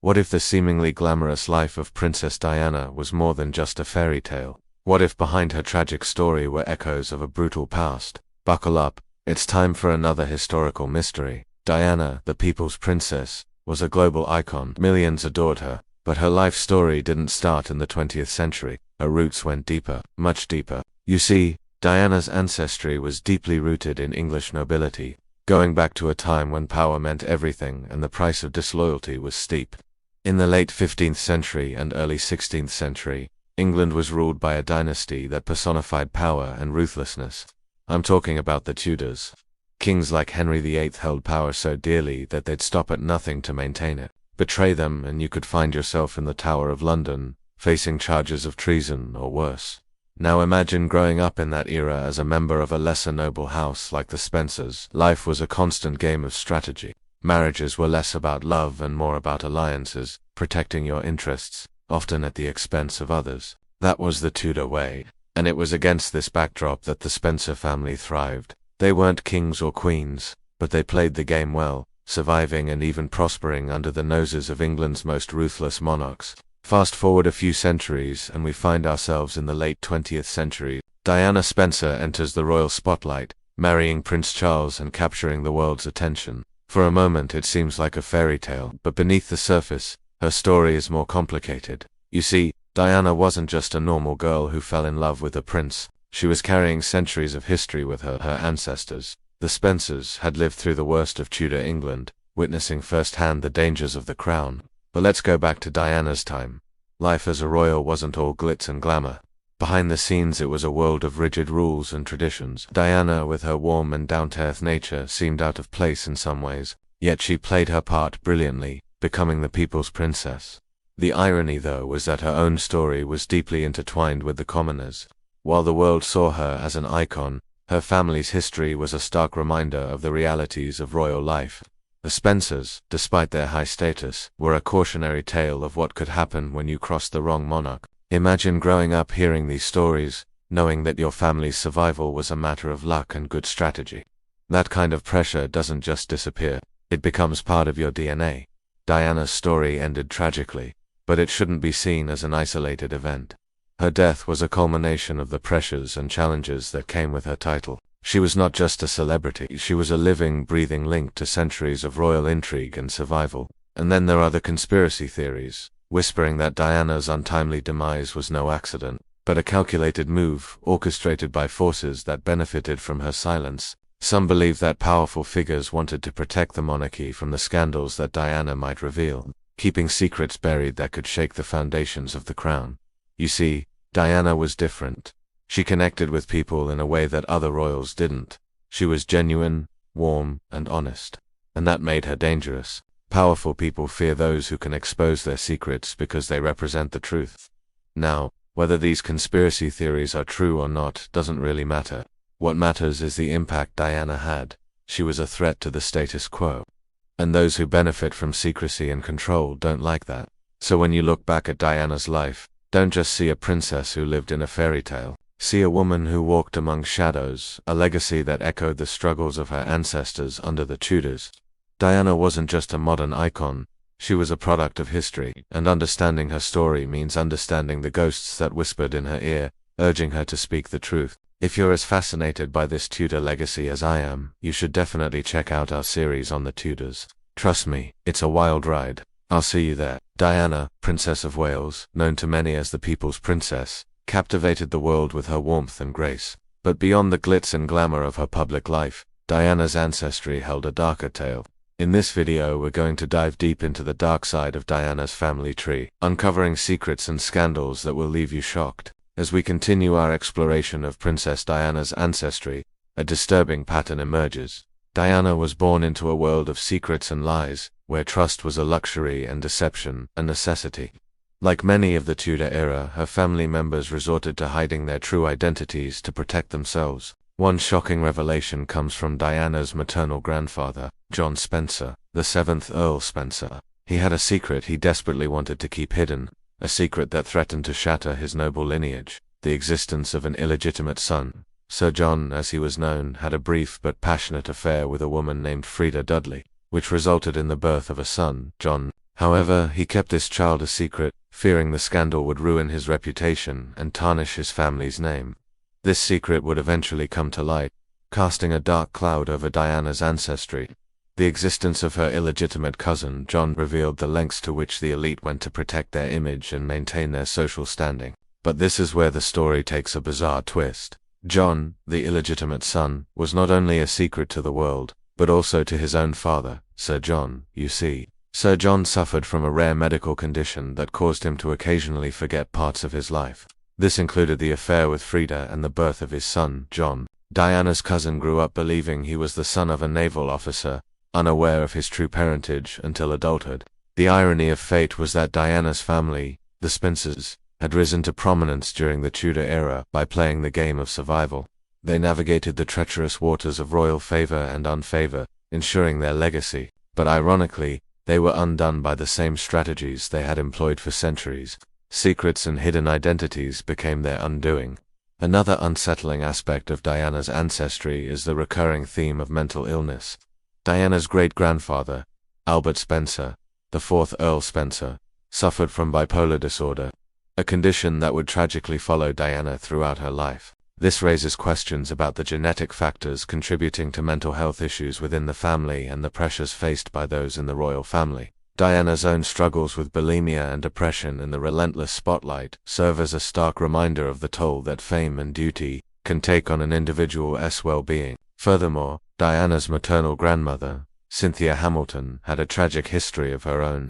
What if the seemingly glamorous life of Princess Diana was more than just a fairy tale? What if behind her tragic story were echoes of a brutal past? Buckle up, it's time for another historical mystery. Diana, the people's princess, was a global icon. Millions adored her, but her life story didn't start in the 20th century. Her roots went deeper, much deeper. You see, Diana's ancestry was deeply rooted in English nobility, going back to a time when power meant everything and the price of disloyalty was steep. In the late 15th century and early 16th century, England was ruled by a dynasty that personified power and ruthlessness. I'm talking about the Tudors. Kings like Henry VIII held power so dearly that they'd stop at nothing to maintain it. Betray them and you could find yourself in the Tower of London, facing charges of treason or worse. Now imagine growing up in that era as a member of a lesser noble house like the Spencers. Life was a constant game of strategy. Marriages were less about love and more about alliances, protecting your interests, often at the expense of others. That was the Tudor way, and it was against this backdrop that the Spencer family thrived. They weren't kings or queens, but they played the game well, surviving and even prospering under the noses of England's most ruthless monarchs. Fast forward a few centuries and we find ourselves in the late 20th century. Diana Spencer enters the royal spotlight, marrying Prince Charles and capturing the world's attention. For a moment it seems like a fairy tale, but beneath the surface, her story is more complicated. You see, Diana wasn't just a normal girl who fell in love with a prince. She was carrying centuries of history with her. Her ancestors, the Spencers, had lived through the worst of Tudor England, witnessing firsthand the dangers of the crown. But let's go back to Diana's time. Life as a royal wasn't all glitz and glamour. Behind the scenes it was a world of rigid rules and traditions. Diana, with her warm and down-to-earth nature, seemed out of place in some ways, yet she played her part brilliantly, becoming the people's princess. The irony, though, was that her own story was deeply intertwined with the commoners. While the world saw her as an icon, her family's history was a stark reminder of the realities of royal life. The Spencers, despite their high status, were a cautionary tale of what could happen when you crossed the wrong monarch. Imagine growing up hearing these stories, knowing that your family's survival was a matter of luck and good strategy. That kind of pressure doesn't just disappear, it becomes part of your DNA. Diana's story ended tragically, but it shouldn't be seen as an isolated event. Her death was a culmination of the pressures and challenges that came with her title. She was not just a celebrity, she was a living, breathing link to centuries of royal intrigue and survival. And then there are the conspiracy theories, whispering that Diana's untimely demise was no accident, but a calculated move, orchestrated by forces that benefited from her silence. Some believe that powerful figures wanted to protect the monarchy from the scandals that Diana might reveal, keeping secrets buried that could shake the foundations of the crown. You see, Diana was different. She connected with people in a way that other royals didn't. She was genuine, warm, and honest. And that made her dangerous. Powerful people fear those who can expose their secrets because they represent the truth. Now, whether these conspiracy theories are true or not doesn't really matter. What matters is the impact Diana had. She was a threat to the status quo. And those who benefit from secrecy and control don't like that. So when you look back at Diana's life, don't just see a princess who lived in a fairy tale. See a woman who walked among shadows, a legacy that echoed the struggles of her ancestors under the Tudors. Diana wasn't just a modern icon, she was a product of history, and understanding her story means understanding the ghosts that whispered in her ear, urging her to speak the truth. If you're as fascinated by this Tudor legacy as I am, you should definitely check out our series on the Tudors. Trust me, it's a wild ride. I'll see you there. Diana, Princess of Wales, known to many as the People's Princess, captivated the world with her warmth and grace. But beyond the glitz and glamour of her public life, Diana's ancestry held a darker tale. In this video we're going to dive deep into the dark side of Diana's family tree, uncovering secrets and scandals that will leave you shocked. As we continue our exploration of Princess Diana's ancestry, a disturbing pattern emerges. Diana was born into a world of secrets and lies, where trust was a luxury and deception a necessity. Like many of the Tudor era, her family members resorted to hiding their true identities to protect themselves. One shocking revelation comes from Diana's maternal grandfather, John Spencer, the 7th Earl Spencer. He had a secret he desperately wanted to keep hidden, a secret that threatened to shatter his noble lineage, the existence of an illegitimate son. Sir John, as he was known, had a brief but passionate affair with a woman named Freda Dudley, which resulted in the birth of a son, John. However, he kept this child a secret, fearing the scandal would ruin his reputation and tarnish his family's name. This secret would eventually come to light, casting a dark cloud over Diana's ancestry. The existence of her illegitimate cousin, John, revealed the lengths to which the elite went to protect their image and maintain their social standing. But this is where the story takes a bizarre twist. John, the illegitimate son, was not only a secret to the world, but also to his own father, Sir John. You see, Sir John suffered from a rare medical condition that caused him to occasionally forget parts of his life. This included the affair with Frida and the birth of his son, John. Diana's cousin grew up believing he was the son of a naval officer, unaware of his true parentage until adulthood. The irony of fate was that Diana's family, the Spencers, had risen to prominence during the Tudor era by playing the game of survival. They navigated the treacherous waters of royal favor and unfavor, ensuring their legacy. But ironically, they were undone by the same strategies they had employed for centuries. Secrets and hidden identities became their undoing. Another unsettling aspect of Diana's ancestry is the recurring theme of mental illness. Diana's great-grandfather, Albert Spencer, the fourth Earl Spencer, suffered from bipolar disorder, a condition that would tragically follow Diana throughout her life. This raises questions about the genetic factors contributing to mental health issues within the family and the pressures faced by those in the royal family. Diana's own struggles with bulimia and depression in the relentless spotlight serve as a stark reminder of the toll that fame and duty can take on an individual's well-being. Furthermore, Diana's maternal grandmother, Cynthia Hamilton, had a tragic history of her own.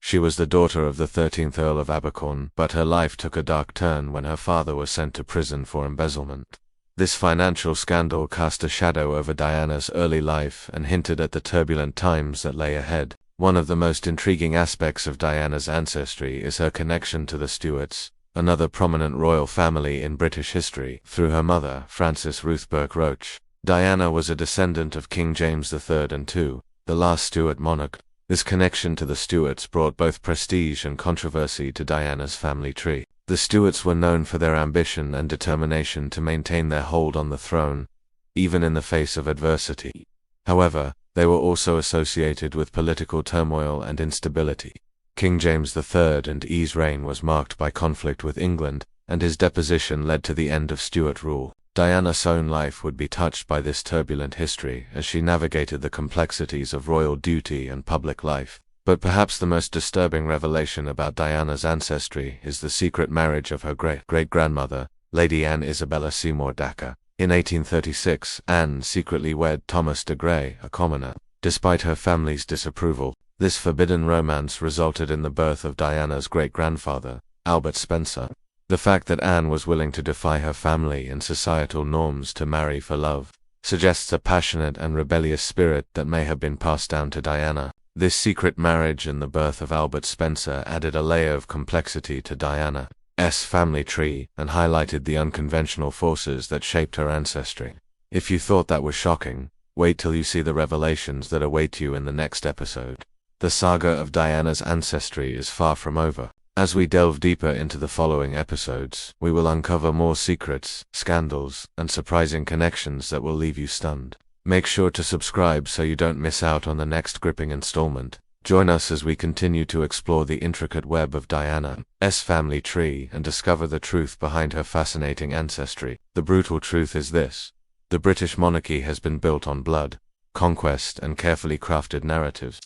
She was the daughter of the 13th Earl of Abercorn, but her life took a dark turn when her father was sent to prison for embezzlement. This financial scandal cast a shadow over Diana's early life and hinted at the turbulent times that lay ahead. One of the most intriguing aspects of Diana's ancestry is her connection to the Stuarts, another prominent royal family in British history, through her mother, Frances Ruth Burke Roach. Diana was a descendant of King James III and II, the last Stuart monarch. This connection to the Stuarts brought both prestige and controversy to Diana's family tree. The Stuarts were known for their ambition and determination to maintain their hold on the throne, even in the face of adversity. However, they were also associated with political turmoil and instability. King James III and II's reign was marked by conflict with England, and his deposition led to the end of Stuart rule. Diana's own life would be touched by this turbulent history as she navigated the complexities of royal duty and public life. But perhaps the most disturbing revelation about Diana's ancestry is the secret marriage of her great-great-grandmother, Lady Anne Isabella Seymour Dacre. In 1836, Anne secretly wed Thomas de Grey, a commoner. Despite her family's disapproval, this forbidden romance resulted in the birth of Diana's great-grandfather, Albert Spencer. The fact that Anne was willing to defy her family and societal norms to marry for love suggests a passionate and rebellious spirit that may have been passed down to Diana. This secret marriage and the birth of Albert Spencer added a layer of complexity to Diana's family tree and highlighted the unconventional forces that shaped her ancestry. If you thought that was shocking, wait till you see the revelations that await you in the next episode. The saga of Diana's ancestry is far from over. As we delve deeper into the following episodes, we will uncover more secrets, scandals, and surprising connections that will leave you stunned. Make sure to subscribe so you don't miss out on the next gripping installment. Join us as we continue to explore the intricate web of Diana's family tree and discover the truth behind her fascinating ancestry. The brutal truth is this: the British monarchy has been built on blood, conquest, and carefully crafted narratives.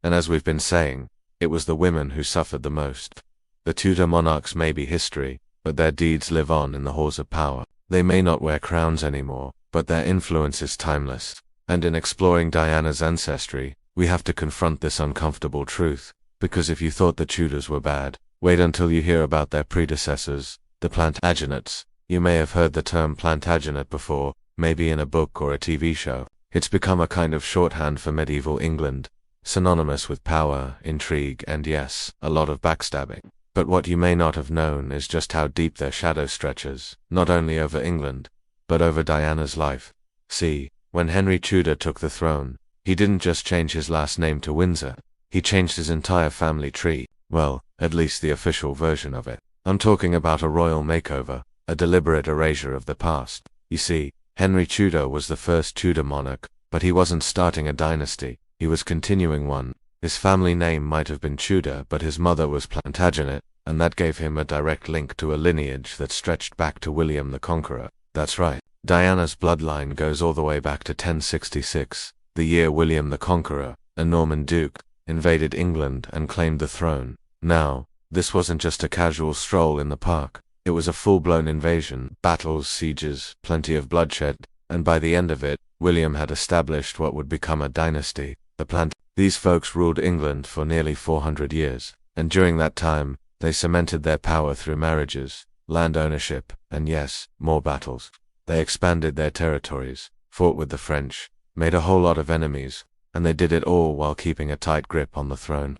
And as we've been saying, it was the women who suffered the most. The Tudor monarchs may be history, but their deeds live on in the halls of power. They may not wear crowns anymore, but their influence is timeless. And in exploring Diana's ancestry, we have to confront this uncomfortable truth, because if you thought the Tudors were bad, wait until you hear about their predecessors, the Plantagenets. You may have heard the term Plantagenet before, maybe in a book or a TV show. It's become a kind of shorthand for medieval England, synonymous with power, intrigue, and yes, a lot of backstabbing. But what you may not have known is just how deep their shadow stretches, not only over England, but over Diana's life. See, when Henry Tudor took the throne, he didn't just change his last name to Windsor, he changed his entire family tree. Well, at least the official version of it. I'm talking about a royal makeover, a deliberate erasure of the past. You see, Henry Tudor was the first Tudor monarch, but he wasn't starting a dynasty, he was continuing one. His family name might have been Tudor, but his mother was Plantagenet, and that gave him a direct link to a lineage that stretched back to William the Conqueror. That's right, Diana's bloodline goes all the way back to 1066, the year William the Conqueror, a Norman duke, invaded England and claimed the throne. Now, this wasn't just a casual stroll in the park. It was a full-blown invasion, battles, sieges, plenty of bloodshed, and by the end of it, William had established what would become a dynasty, the Plantagenets. These folks ruled England for nearly 400 years, and during that time, they cemented their power through marriages, land ownership, and yes, more battles. They expanded their territories, fought with the French, made a whole lot of enemies, and they did it all while keeping a tight grip on the throne.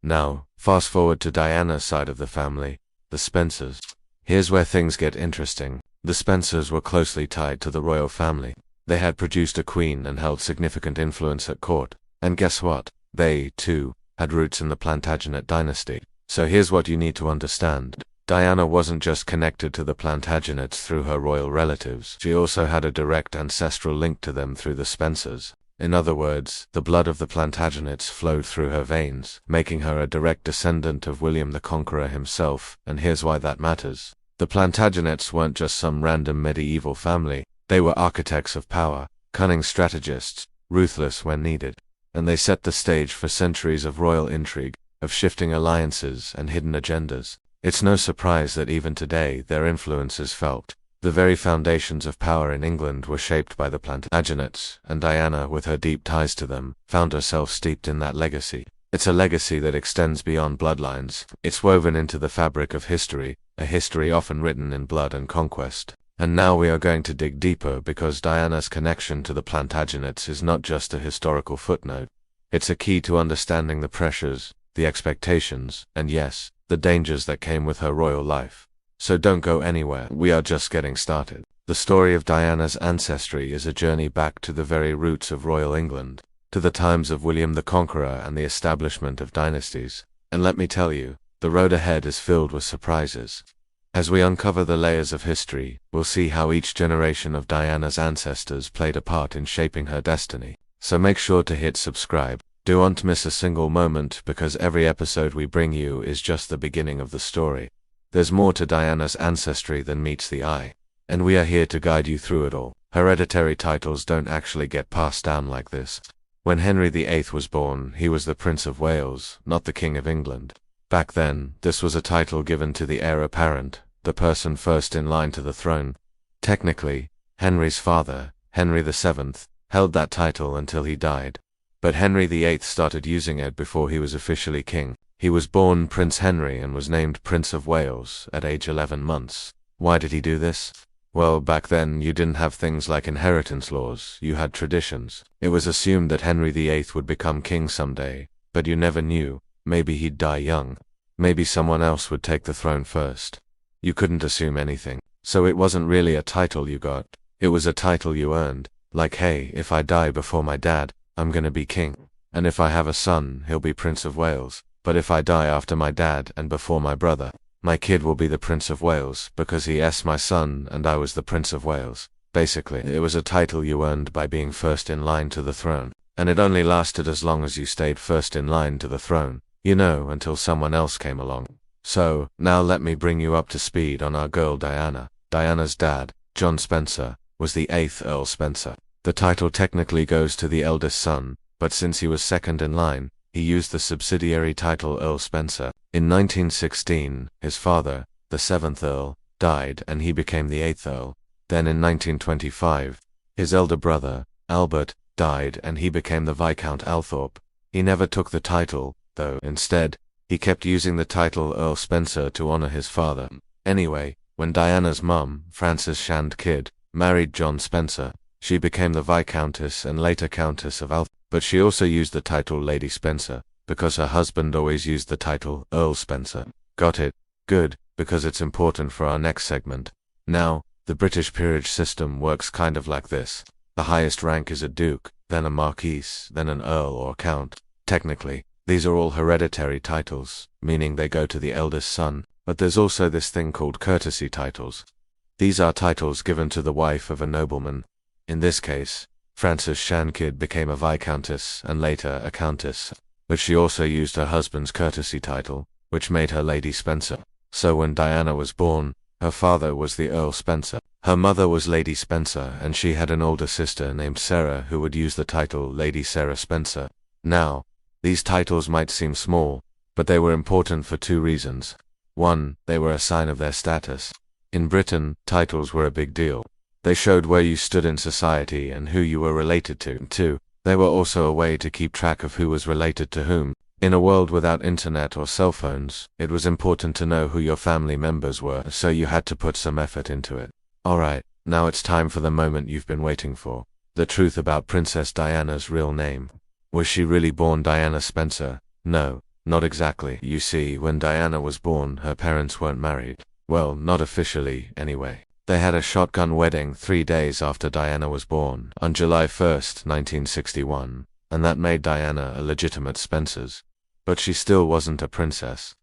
Now, fast forward to Diana's side of the family, the Spencers. Here's where things get interesting. The Spencers were closely tied to the royal family. They had produced a queen and held significant influence at court. And guess what? They, too, had roots in the Plantagenet dynasty. So here's what you need to understand. Diana wasn't just connected to the Plantagenets through her royal relatives. She also had a direct ancestral link to them through the Spencers. In other words, the blood of the Plantagenets flowed through her veins, making her a direct descendant of William the Conqueror himself, and here's why that matters. The Plantagenets weren't just some random medieval family. They were architects of power, cunning strategists, ruthless when needed. And they set the stage for centuries of royal intrigue, of shifting alliances and hidden agendas. It's no surprise that even today their influence is felt. The very foundations of power in England were shaped by the Plantagenets, and Diana, with her deep ties to them, found herself steeped in that legacy. It's a legacy that extends beyond bloodlines. It's woven into the fabric of history, a history often written in blood and conquest. And now we are going to dig deeper because Diana's connection to the Plantagenets is not just a historical footnote. It's a key to understanding the pressures, the expectations, and yes, the dangers that came with her royal life. So don't go anywhere, we are just getting started. The story of Diana's ancestry is a journey back to the very roots of royal England, to the times of William the Conqueror and the establishment of dynasties. And let me tell you, the road ahead is filled with surprises. As we uncover the layers of history, we'll see how each generation of Diana's ancestors played a part in shaping her destiny. So make sure to hit subscribe. Don't miss a single moment because every episode we bring you is just the beginning of the story. There's more to Diana's ancestry than meets the eye, and we are here to guide you through it all. Hereditary titles don't actually get passed down like this. When Henry VIII was born, he was the Prince of Wales, not the King of England. Back then, this was a title given to the heir apparent, the person first in line to the throne. Technically, Henry's father, Henry VII, held that title until he died. But Henry VIII started using it before he was officially king. He was born Prince Henry and was named Prince of Wales at age 11 months. Why did he do this? Well, back then you didn't have things like inheritance laws, you had traditions. It was assumed that Henry VIII would become king someday, but you never knew. Maybe he'd die young. Maybe someone else would take the throne first. You couldn't assume anything. So it wasn't really a title you got. It was a title you earned. Like, hey, if I die before my dad, I'm gonna be king. And if I have a son, he'll be Prince of Wales. But if I die after my dad and before my brother, my kid will be the Prince of Wales because he's my son and I was the Prince of Wales. Basically, it was a title you earned by being first in line to the throne. And it only lasted as long as you stayed first in line to the throne. You know, until someone else came along. So, now let me bring you up to speed on our girl Diana. Diana's dad, John Spencer, was the 8th Earl Spencer. The title technically goes to the eldest son, but since he was second in line, he used the subsidiary title Earl Spencer. In 1916, his father, the 7th Earl, died and he became the 8th Earl. Then in 1925, his elder brother, Albert, died and he became the Viscount Althorp. He never took the title, though. Instead, he kept using the title Earl Spencer to honor his father. Anyway, when Diana's mum, Frances Shand Kidd, married John Spencer, she became the Viscountess and later Countess of Althorp. But she also used the title Lady Spencer, because her husband always used the title Earl Spencer. Got it? Good, because it's important for our next segment. Now, the British peerage system works kind of like this. The highest rank is a duke, then a marquis, then an earl or count. Technically, these are all hereditary titles, meaning they go to the eldest son, but there's also this thing called courtesy titles. These are titles given to the wife of a nobleman. In this case, Frances Shand Kidd became a viscountess and later a countess. but she also used her husband's courtesy title, which made her Lady Spencer. So when Diana was born, her father was the Earl Spencer. Her mother was Lady Spencer, and she had an older sister named Sarah who would use the title Lady Sarah Spencer. Now, these titles might seem small, but they were important for two reasons. One, they were a sign of their status. In Britain, titles were a big deal. They showed where you stood in society and who you were related to. Two, they were also a way to keep track of who was related to whom. In a world without internet or cell phones, it was important to know who your family members were, so you had to put some effort into it. Alright, now it's time for the moment you've been waiting for. The truth about Princess Diana's real name. Was she really born Diana Spencer? No, not exactly. You see, when Diana was born, her parents weren't married. Well, not officially, anyway. They had a shotgun wedding 3 days after Diana was born, on July 1st, 1961, and that made Diana a legitimate Spencer's. But she still wasn't a princess.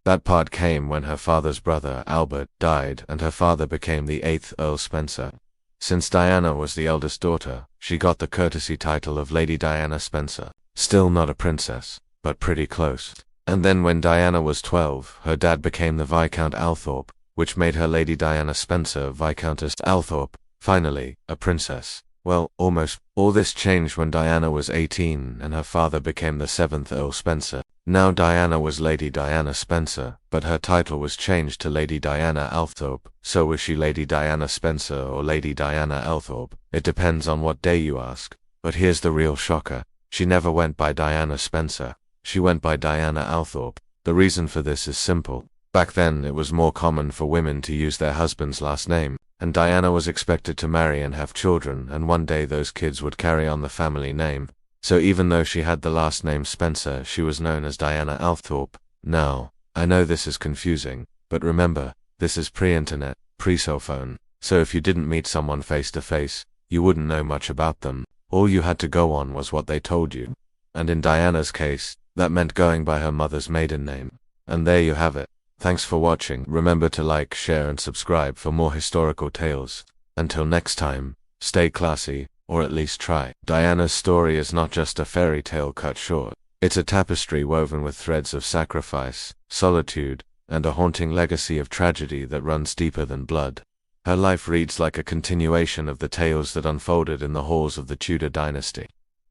That part came when her father's brother, Albert, died and her father became the 8th Earl Spencer. Since Diana was the eldest daughter, she got the courtesy title of Lady Diana Spencer. Still not a princess, but pretty close. And then when Diana was 12, her dad became the Viscount Althorp, which made her Lady Diana Spencer, Viscountess Althorp, finally, a princess. Well, almost. All this changed when Diana was 18 and her father became the 7th Earl Spencer. Now Diana was Lady Diana Spencer, but her title was changed to Lady Diana Althorp. So was she Lady Diana Spencer or Lady Diana Althorp? It depends on what day you ask. But here's the real shocker. She never went by Diana Spencer. She went by Diana Althorp. The reason for this is simple. Back then, it was more common for women to use their husband's last name, and Diana was expected to marry and have children, and one day those kids would carry on the family name. So even though she had the last name Spencer, she was known as Diana Althorp. Now, I know this is confusing, but remember, this is pre-internet, pre-cell phone, so if you didn't meet someone face to face, you wouldn't know much about them. All you had to go on was what they told you. And in Diana's case, that meant going by her mother's maiden name. And there you have it. Thanks for watching. Remember to like, share and subscribe for more historical tales. Until next time, stay classy, or at least try. Diana's story is not just a fairy tale cut short. It's a tapestry woven with threads of sacrifice, solitude, and a haunting legacy of tragedy that runs deeper than blood. Her life reads like a continuation of the tales that unfolded in the halls of the Tudor dynasty.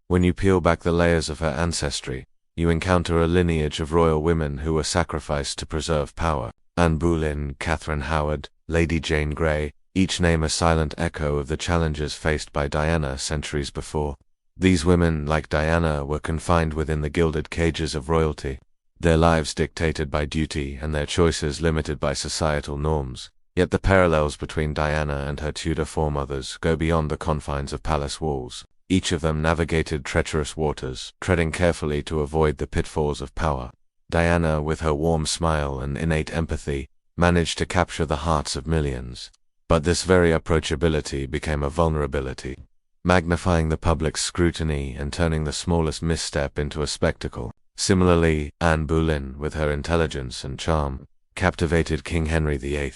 When you peel back the layers of her ancestry, you encounter a lineage of royal women who were sacrificed to preserve power. Anne Boleyn, Catherine Howard, Lady Jane Grey, each name a silent echo of the challenges faced by Diana centuries before. These women, like Diana, were confined within the gilded cages of royalty, their lives dictated by duty and their choices limited by societal norms. Yet the parallels between Diana and her Tudor foremothers go beyond the confines of palace walls. Each of them navigated treacherous waters, treading carefully to avoid the pitfalls of power. Diana, with her warm smile and innate empathy, managed to capture the hearts of millions. But this very approachability became a vulnerability, magnifying the public's scrutiny and turning the smallest misstep into a spectacle. Similarly, Anne Boleyn, with her intelligence and charm, captivated King Henry VIII.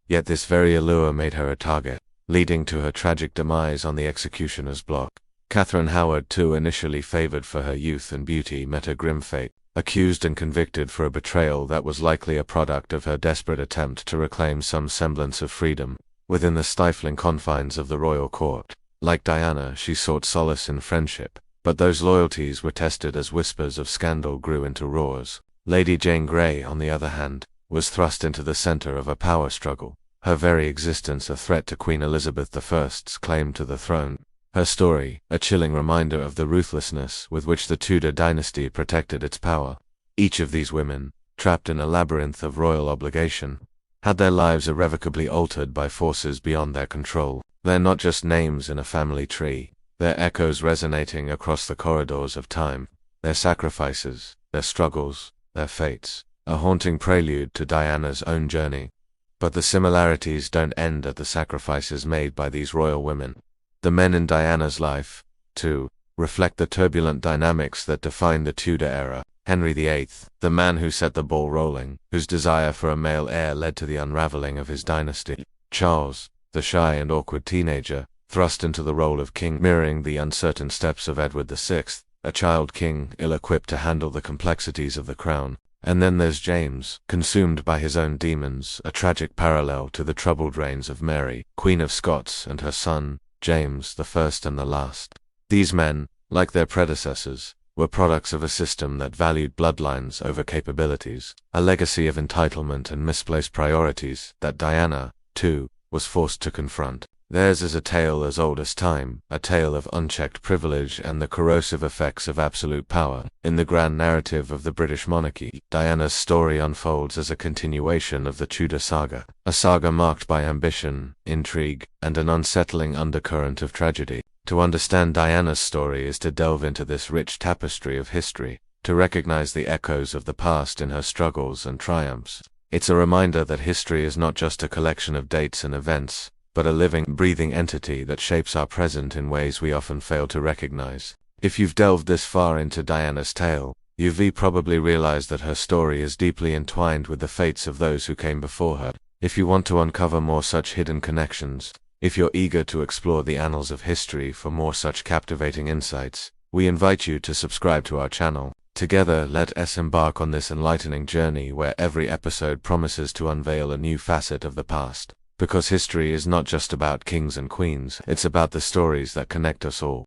Yet this very allure made her a target, leading to her tragic demise on the executioner's block. Catherine Howard, too initially favored for her youth and beauty, met a grim fate, accused and convicted for a betrayal that was likely a product of her desperate attempt to reclaim some semblance of freedom within the stifling confines of the royal court. Like Diana, she sought solace in friendship, but those loyalties were tested as whispers of scandal grew into roars. Lady Jane Grey, on the other hand, was thrust into the center of a power struggle, her very existence a threat to Queen Elizabeth I's claim to the throne. Her story, a chilling reminder of the ruthlessness with which the Tudor dynasty protected its power. Each of these women, trapped in a labyrinth of royal obligation, had their lives irrevocably altered by forces beyond their control. They're not just names in a family tree, they're echoes resonating across the corridors of time. Their sacrifices, their struggles, their fates, a haunting prelude to Diana's own journey. But the similarities don't end at the sacrifices made by these royal women. The men in Diana's life, too, reflect the turbulent dynamics that defined the Tudor era. Henry VIII, the man who set the ball rolling, whose desire for a male heir led to the unraveling of his dynasty. Charles, the shy and awkward teenager, thrust into the role of king, mirroring the uncertain steps of Edward VI, a child king, ill-equipped to handle the complexities of the crown. And then there's James, consumed by his own demons, a tragic parallel to the troubled reigns of Mary, Queen of Scots, and her son, James, the first and the last. These men, like their predecessors, were products of a system that valued bloodlines over capabilities, a legacy of entitlement and misplaced priorities that Diana, too, was forced to confront. Theirs is a tale as old as time, a tale of unchecked privilege and the corrosive effects of absolute power. In the grand narrative of the British monarchy, Diana's story unfolds as a continuation of the Tudor saga, a saga marked by ambition, intrigue, and an unsettling undercurrent of tragedy. To understand Diana's story is to delve into this rich tapestry of history, to recognize the echoes of the past in her struggles and triumphs. It's a reminder that history is not just a collection of dates and events, but a living, breathing entity that shapes our present in ways we often fail to recognize. If you've delved this far into Diana's tale, you've probably realized that her story is deeply entwined with the fates of those who came before her. If you want to uncover more such hidden connections, if you're eager to explore the annals of history for more such captivating insights, we invite you to subscribe to our channel. Together, let us embark on this enlightening journey where every episode promises to unveil a new facet of the past. Because history is not just about kings and queens, it's about the stories that connect us all.